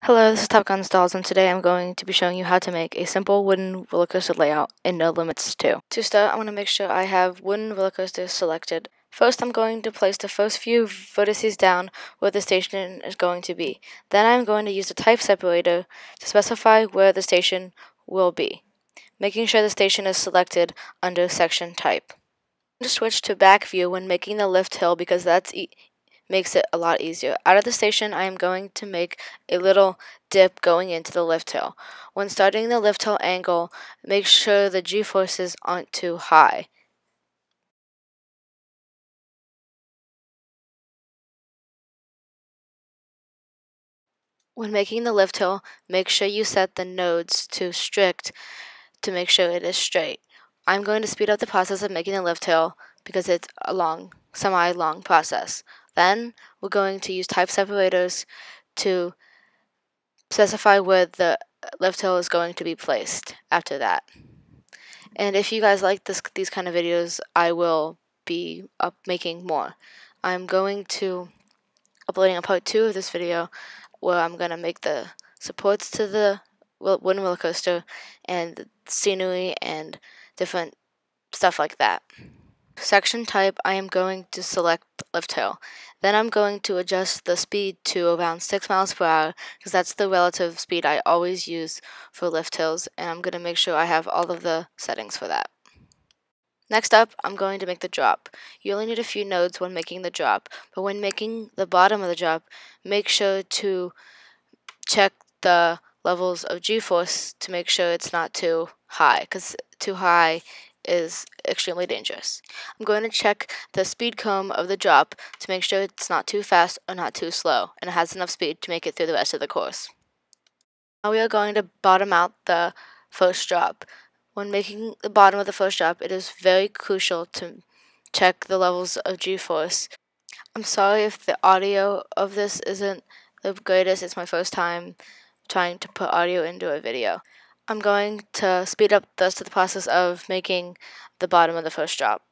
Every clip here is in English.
Hello, this is Top Gun Stalls, and today I'm going to be showing you how to make a simple wooden roller coaster layout in NoLimits 2. To start, I'm going to make sure I have wooden roller coasters selected. First, I'm going to place the first few vertices down where the station is going to be. Then I'm going to use the type separator to specify where the station will be, making sure the station is selected under section type. I'm going to switch to back view when making the lift hill because that's makes it a lot easier. Out of the station, I am going to make a little dip going into the lift hill. When starting the lift hill angle, make sure the G-forces aren't too high. When making the lift hill, make sure you set the nodes to strict to make sure it is straight. I'm going to speed up the process of making the lift hill because it's a semi-long process. Then we're going to use type separators to specify where the lift hill is going to be placed after that. And if you guys like these kind of videos, I will be making more. I'm going to uploading a part 2 of this video where I'm going to make the supports to the wooden roller coaster and the scenery and different stuff like that. Section type, I am going to select lift hill. Then I'm going to adjust the speed to around 6 miles per hour because that's the relative speed I always use for lift hills, and I'm going to make sure I have all of the settings for that. Next up, I'm going to make the drop. You only need a few nodes when making the drop, but when making the bottom of the drop, make sure to check the levels of G-force to make sure it's not too high, because too high is extremely dangerous. I'm going to check the speed comb of the drop to make sure it's not too fast or not too slow, and it has enough speed to make it through the rest of the course. Now we are going to bottom out the first drop. When making the bottom of the first drop, it is very crucial to check the levels of G-force. I'm sorry if the audio of this isn't the greatest. It's my first time trying to put audio into a video. I'm going to speed up the rest of the process of making the bottom of the first drop.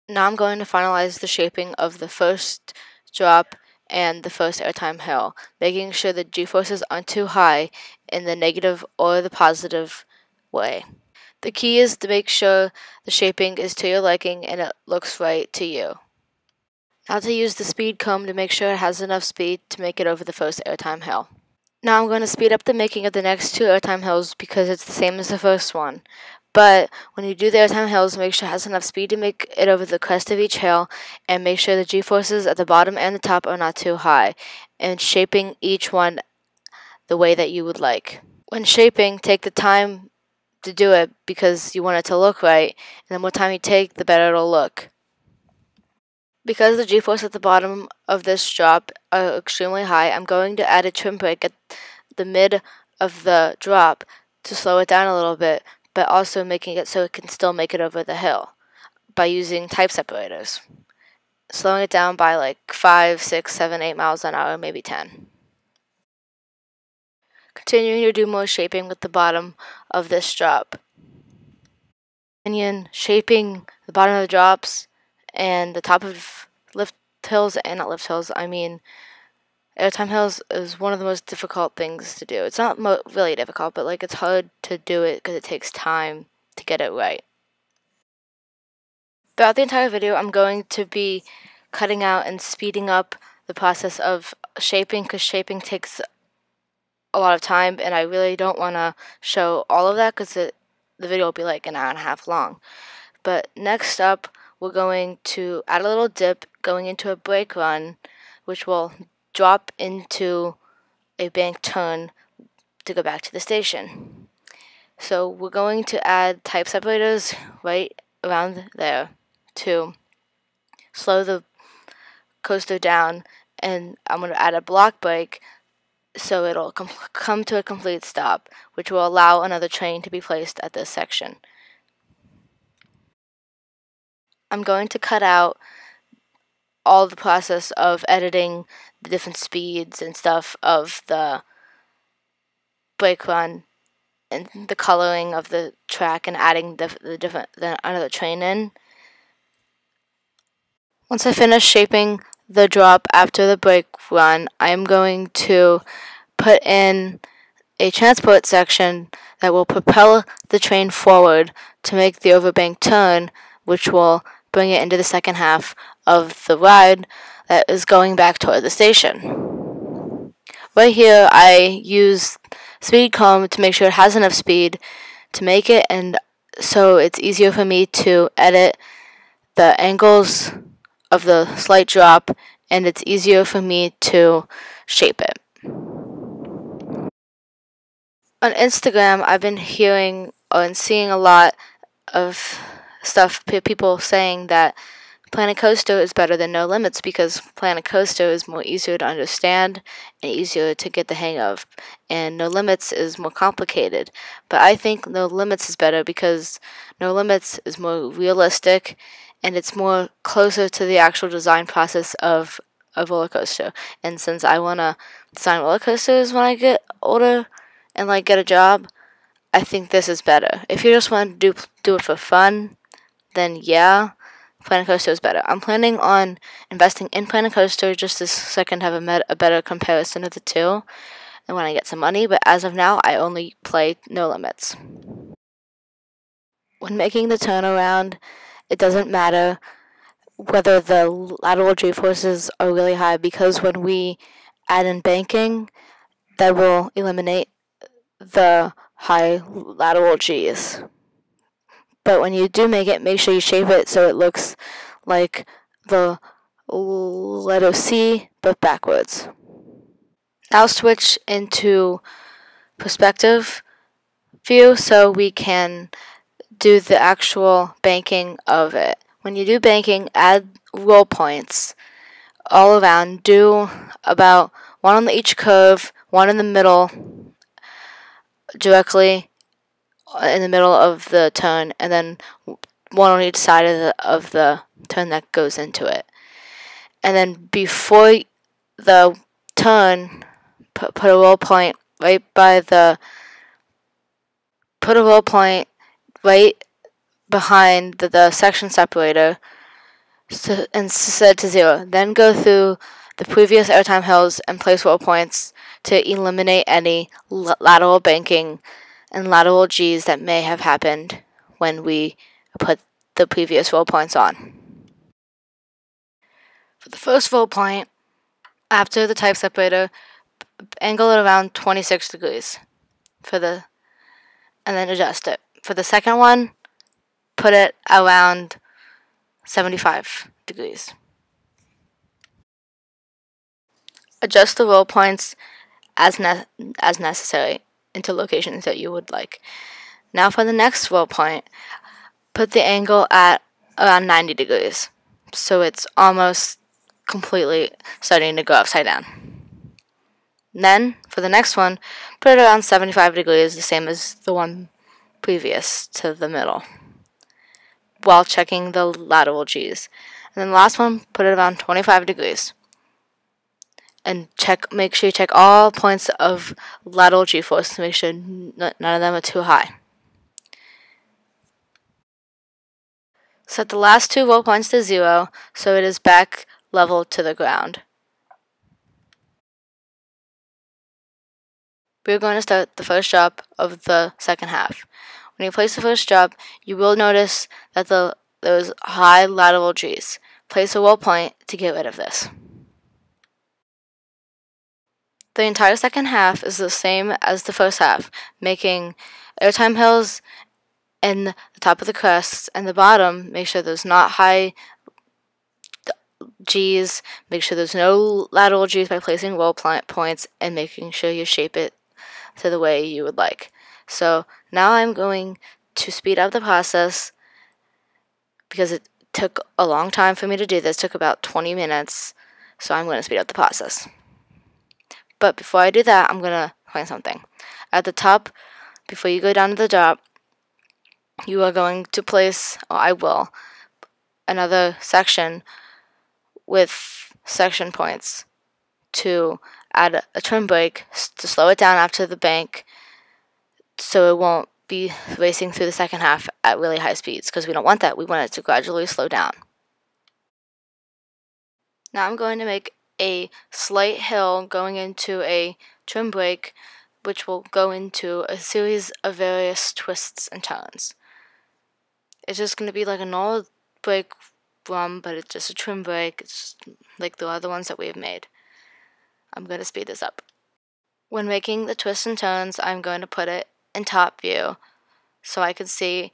Now I'm going to finalize the shaping of the first drop and the first airtime hill, making sure the G-forces aren't too high in the negative or the positive way. The key is to make sure the shaping is to your liking and it looks right to you. Now to use the speed comb to make sure it has enough speed to make it over the first airtime hill. Now I'm going to speed up the making of the next 2 airtime hills because it's the same as the first one. But when you do the airtime hills, make sure it has enough speed to make it over the crest of each hill, and make sure the G-forces at the bottom and the top are not too high, and shaping each one the way that you would like. When shaping, take the time to do it because you want it to look right, and the more time you take, the better it'll look. Because the G-force at the bottom of this drop are extremely high, I'm going to add a trim brake at the mid of the drop to slow it down a little bit, but also making it so it can still make it over the hill by using type separators. Slowing it down by like 5, 6, 7, 8 miles an hour, maybe 10. Continuing to do more shaping with the bottom of this drop. Shaping the bottom of the drops and the top of lift hills, and not lift hills, I mean airtime hills is one of the most difficult things to do. It's not really difficult, but like it's hard to do it because it takes time to get it right. Throughout the entire video, I'm going to be cutting out and speeding up the process of shaping because shaping takes a lot of time, and I really don't want to show all of that because the video will be like an hour and a half long. But next up, we're going to add a little dip going into a brake run, which will drop into a bank turn to go back to the station. So we're going to add type separators right around there to slow the coaster down, and I'm going to add a block brake so it'll come to a complete stop, which will allow another train to be placed at this section. I'm going to cut out all the process of editing the different speeds and stuff of the brake run and the coloring of the track and adding another train in. Once I finish shaping the drop after the brake run, I'm going to put in a transport section that will propel the train forward to make the overbank turn, which will bring it into the second half of the ride that is going back toward the station. Right here, I use speed comb to make sure it has enough speed to make it, and so it's easier for me to edit the angles of the slight drop, and it's easier for me to shape it. On Instagram, I've been hearing and seeing a lot of stuff, people saying that Planet Coaster is better than NoLimits because Planet Coaster is more easier to understand and easier to get the hang of, and NoLimits is more complicated. But I think NoLimits is better because NoLimits is more realistic and it's more closer to the actual design process of a roller coaster. And since I want to design roller coasters when I get older and get a job, I think this is better. If you just want to do it for fun, then yeah, Planet Coaster is better. I'm planning on investing in Planet Coaster just so I can have a better comparison of the two, and when I get some money. But as of now, I only play NoLimits. When making the turnaround, it doesn't matter whether the lateral G-forces are really high, because when we add in banking, that will eliminate the high lateral G's. But when you do make it, make sure you shape it so it looks like the letter C, but backwards. Now switch into perspective view so we can do the actual banking of it. When you do banking, add roll points all around. Do about one on each curve, one in the middle, directly in the middle of the turn, and then one on each side of the turn that goes into it. And then before the turn, put a roll point right behind the section separator, and set to 0. Then go through the previous airtime hills and place roll points to eliminate any lateral banking and lateral G's that may have happened when we put the previous roll points on. For the first roll point, after the type separator, angle it around 26 degrees and then adjust it. For the second one, put it around 75 degrees. Adjust the roll points as necessary into locations that you would like. Now for the next roll point, put the angle at around 90 degrees, so it's almost completely starting to go upside down. Then, for the next one, put it around 75 degrees, the same as the one previous to the middle, while checking the lateral G's. And then the last one, put it around 25 degrees. And make sure you check all points of lateral G-force to make sure none of them are too high. Set the last two roll points to 0, so it is back level to the ground. We're going to start the first drop of the second half. When you place the first drop, you will notice that there's high lateral G's. Place a roll point to get rid of this. The entire second half is the same as the first half, making airtime hills in the top of the crests, and the bottom, make sure there's not high G's, make sure there's no lateral G's by placing roll points, and making sure you shape it to the way you would like. So now I'm going to speed up the process because it took a long time for me to do this. It took about 20 minutes, so I'm going to speed up the process. But before I do that, I'm going to explain something. At the top, before you go down to the drop, you are going to place, or I will, another section with section points to add a turn brake to slow it down after the bank so it won't be racing through the second half at really high speeds, because we don't want that. We want it to gradually slow down. Now I'm going to make a slight hill going into a trim break, which will go into a series of various twists and turns. It's just going to be like a normal break run, but it's just a trim break. It's like the other ones that we have made. I'm going to speed this up. When making the twists and turns, I'm going to put it in top view so I can see,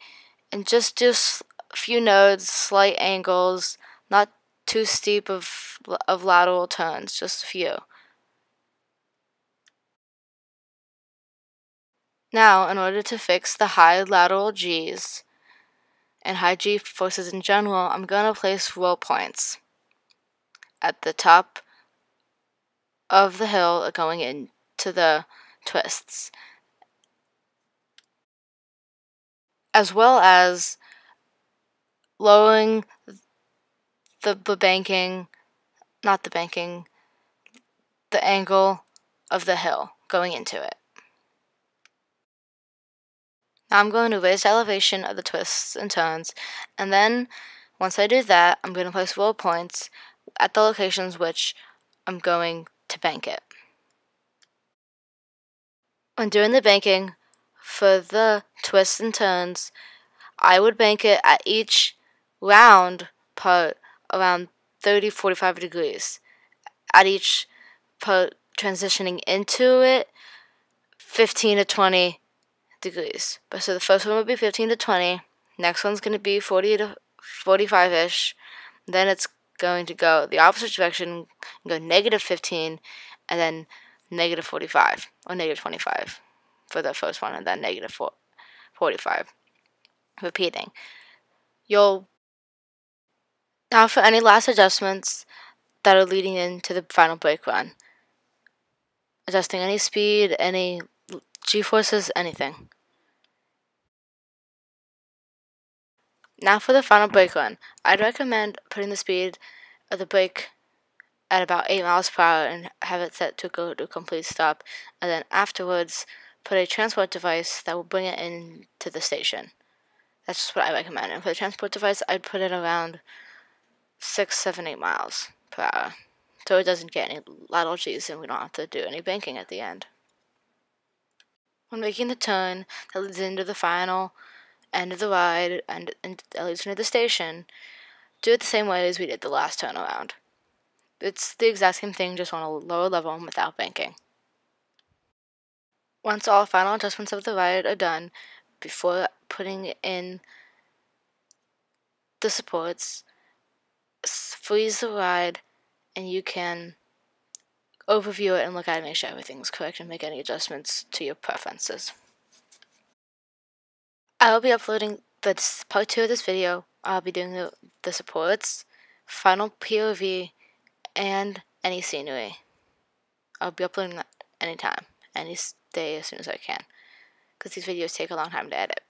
and just do a few nodes, slight angles, not too steep of lateral turns, just a few. Now, in order to fix the high lateral G's and high G forces in general, I'm going to place roll points at the top of the hill going into the twists, as well as lowering the banking, not the banking, the angle of the hill going into it. Now I'm going to raise the elevation of the twists and turns, and then once I do that, I'm going to place roll points at the locations which I'm going to bank it. When doing the banking for the twists and turns, I would bank it at each round part around 30-45 degrees. At each part transitioning into it, 15 to 20 degrees. But so the first one would be 15 to 20. Next one's going to be 40 to 45-ish. Then it's going to go the opposite direction, go negative 15, and then negative 45 or negative 25 for the first one, and then negative 45. Repeating. Now for any last adjustments that are leading into the final break run. Adjusting any speed, any G-forces, anything. Now for the final brake run. I'd recommend putting the speed of the brake at about 8 miles per hour and have it set to go to a complete stop, and then afterwards put a transport device that will bring it into the station. That's just what I recommend. And for the transport device, I'd put it around 6, 7, 8 miles per hour, so it doesn't get any lateral G's and we don't have to do any banking at the end. When making the turn that leads into the final end of the ride and that leads into the station, do it the same way as we did the last turn around. It's the exact same thing, just on a lower level and without banking. Once all final adjustments of the ride are done, before putting in the supports, freeze the ride and you can overview it and look at it, make sure everything's correct, and make any adjustments to your preferences. I will be uploading part 2 of this video. I'll be doing the supports, final POV, and any scenery. I'll be uploading that anytime, any day, as soon as I can, because these videos take a long time to edit.